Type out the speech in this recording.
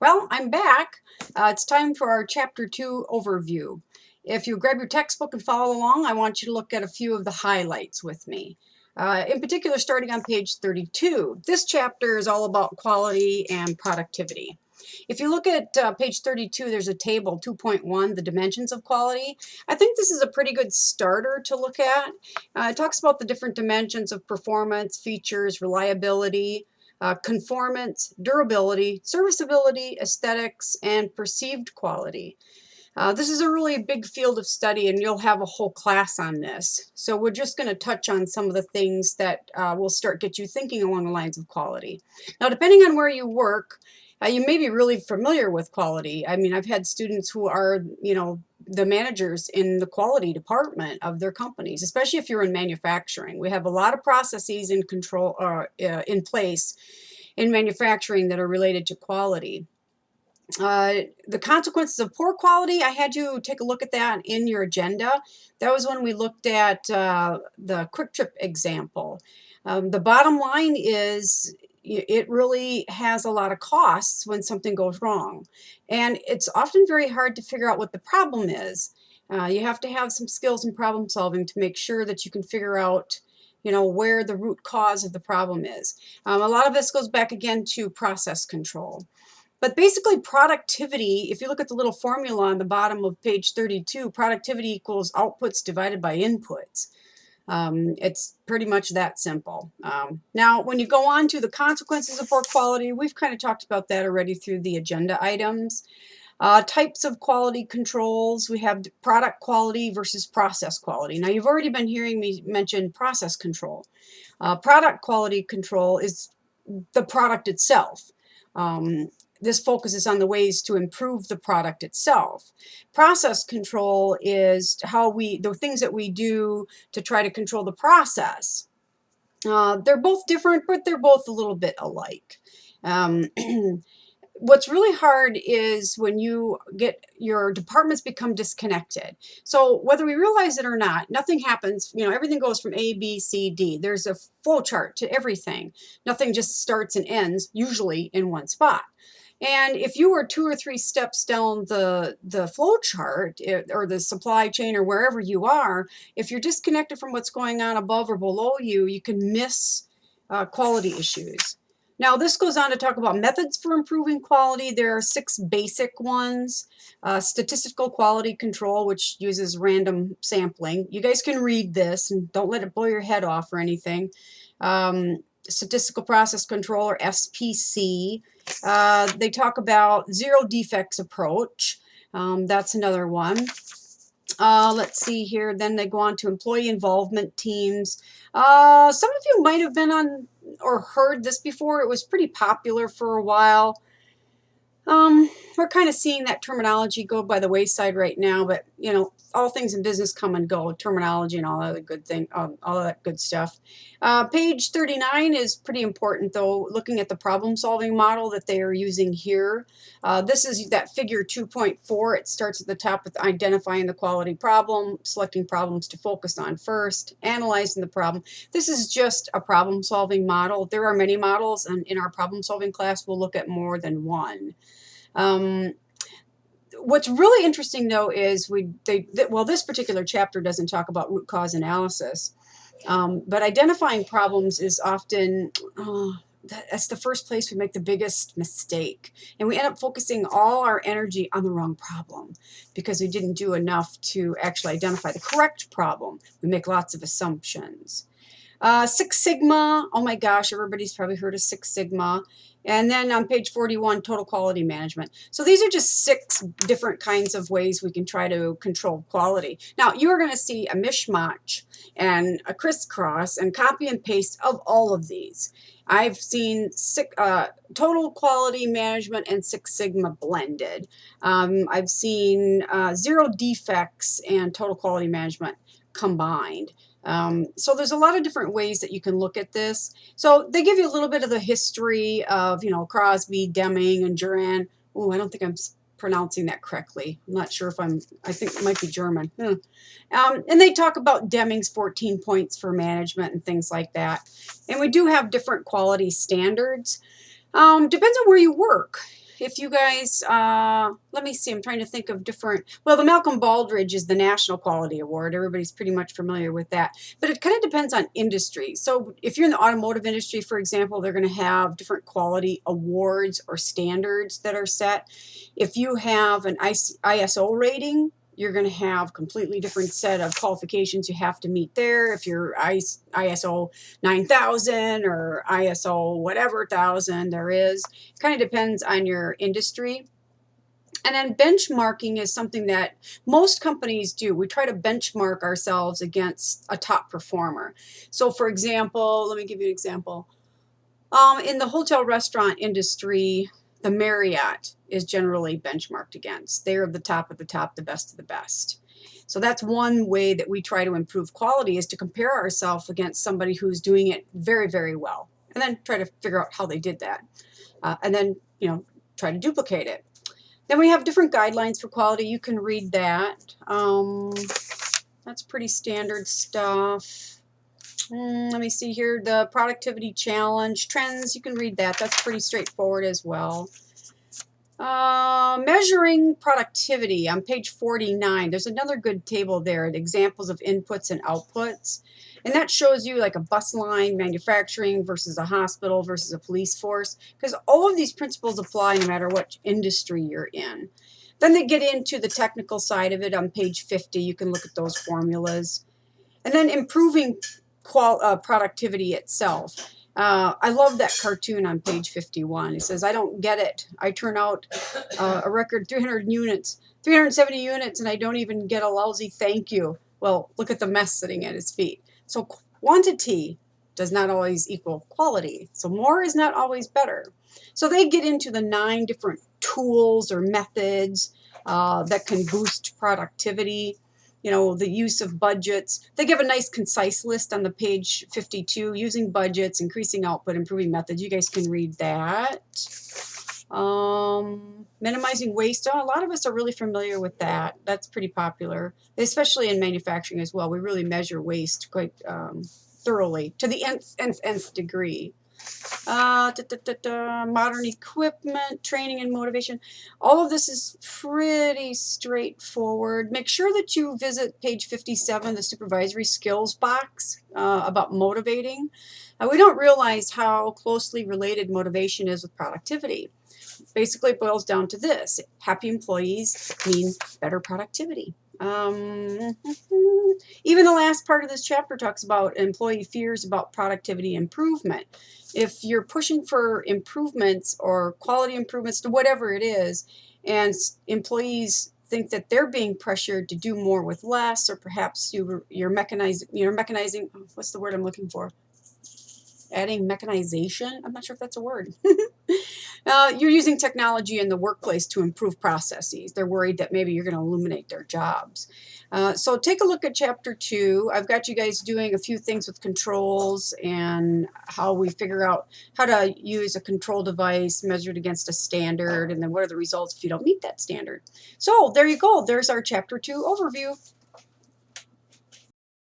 Well, I'm back. It's time for our Chapter 2 overview. If you grab your textbook and follow along, I want you to look at a few of the highlights with me. In particular, starting on page 32. This chapter is all about quality and productivity. If you look at page 32, there's a table, 2.1, the dimensions of quality. I think this is a pretty good starter to look at. It talks about the different dimensions of performance, features, reliability, conformance, durability, serviceability, aesthetics, and perceived quality. This is a really big field of study, and you'll have a whole class on this. So we're just going to touch on some of the things that will get you thinking along the lines of quality. Now, depending on where you work, you may be really familiar with quality. I mean, I've had students who are, the managers in the quality department of their companies, especially if you're in manufacturing. We have a lot of processes in in place in manufacturing that are related to quality. The consequences of poor quality, I had you take a look at that in your agenda. That was when we looked at the Quick Trip example. The bottom line is it really has a lot of costs when something goes wrong. And it's often very hard to figure out what the problem is. You have to have some skills in problem solving to make sure that you can figure out where the root cause of the problem is. A lot of this goes back again to process control. But basically productivity, if you look at the little formula on the bottom of page 32, productivity equals outputs divided by inputs. It's pretty much that simple. Now, when you go on to the consequences of poor quality, we've kind of talked about that already through the agenda items. Types of quality controls, we have product quality versus process quality. Now, you've already been hearing me mention process control. Product quality control is the product itself. This focuses on the ways to improve the product itself. Process control is the things that we do to try to control the process. They're both different, but they're both a little bit alike. What's really hard is when your departments become disconnected. So whether we realize it or not, nothing happens, everything goes from A, B, C, D. There's a flow chart to everything. Nothing just starts and ends, usually in one spot. And if you were 2 or 3 steps down the flow chart or the supply chain or wherever you are, if you're disconnected from what's going on above or below you, you can miss quality issues. Now, this goes on to talk about methods for improving quality. There are 6 basic ones. Statistical quality control, which uses random sampling. You guys can read this and don't let it blow your head off or anything. Statistical process control, or SPC. They talk about zero defects approach. That's another one. Let's see here. Then they go on to employee involvement teams. Some of you might have been on or heard this before. It was pretty popular for a while. We're kind of seeing that terminology go by the wayside right now, but all things in business come and go, terminology and all that good stuff. Page 39 is pretty important, though, looking at the problem-solving model that they are using here. This is that figure 2.4. It starts at the top with identifying the quality problem, selecting problems to focus on first, analyzing the problem. This is just a problem-solving model. There are many models, and in our problem-solving class, we'll look at more than one. What's really interesting, though, is this particular chapter doesn't talk about root cause analysis, but identifying problems is often that's the first place we make the biggest mistake, and we end up focusing all our energy on the wrong problem because we didn't do enough to actually identify the correct problem. We make lots of assumptions. Six Sigma, oh my gosh, everybody's probably heard of Six Sigma. And then on page 41, total quality management. So these are just 6 different kinds of ways we can try to control quality. Now, you're going to see a mishmash and a crisscross and copy and paste of all of these. I've seen total quality management and Six Sigma blended. I've seen zero defects and total quality management combined. So there's a lot of different ways that you can look at this. So they give you a little bit of the history of, Crosby, Deming, and Duran. Oh, I don't think I'm pronouncing that correctly. I'm not sure if I think it might be German. And they talk about Deming's 14 points for management and things like that. And we do have different quality standards. Depends on where you work. if you guys, let me see, I'm trying to think of different, well, the Malcolm Baldrige is the National Quality Award. Everybody's pretty much familiar with that. But it kind of depends on industry. So if you're in the automotive industry, for example, they're going to have different quality awards or standards that are set. If you have an ISO rating, you're going to have completely different set of qualifications you have to meet there. If you're ISO 9000 or ISO whatever 1000 there is, it kind of depends on your industry. And then benchmarking is something that most companies do. We try to benchmark ourselves against a top performer. So for example, let me give you an example. In the hotel restaurant industry, the Marriott is generally benchmarked against. They're the top of the top, the best of the best. So that's one way that we try to improve quality, is to compare ourselves against somebody who's doing it very, very well, and then try to figure out how they did that, and then try to duplicate it. Then we have different guidelines for quality. You can read that. That's pretty standard stuff. Let me see here, the productivity challenge, trends, you can read that. That's pretty straightforward as well. Measuring productivity on page 49. There's another good table there, examples of inputs and outputs. And that shows you like a bus line, manufacturing versus a hospital versus a police force, because all of these principles apply no matter what industry you're in. Then they get into the technical side of it on page 50. You can look at those formulas. And then improving productivity itself. I love that cartoon on page 51. It says, I don't get it. I turn out a record 370 units, and I don't even get a lousy thank you. Well, look at the mess sitting at his feet. So quantity does not always equal quality. So more is not always better. So they get into the 9 different tools or methods that can boost productivity. The use of budgets. They give a nice concise list on the page 52, using budgets, increasing output, improving methods. You guys can read that. Minimizing waste. A lot of us are really familiar with that. That's pretty popular, especially in manufacturing as well. We really measure waste quite thoroughly to the nth degree. Modern equipment, training and motivation. All of this is pretty straightforward. Make sure that you visit page 57, the supervisory skills box about motivating. We don't realize how closely related motivation is with productivity. Basically, it boils down to this. Happy employees mean better productivity. Even the last part of this chapter talks about employee fears about productivity improvement. If you're pushing for improvements or quality improvements to whatever it is, and employees think that they're being pressured to do more with less, or perhaps you're mechanizing, what's the word I'm looking for? Adding mechanization? I'm not sure if that's a word. You're using technology in the workplace to improve processes. They're worried that maybe you're going to eliminate their jobs. So take a look at chapter 2. I've got you guys doing a few things with controls and how we figure out how to use a control device measured against a standard, and then what are the results if you don't meet that standard. So there you go. There's our chapter 2 overview.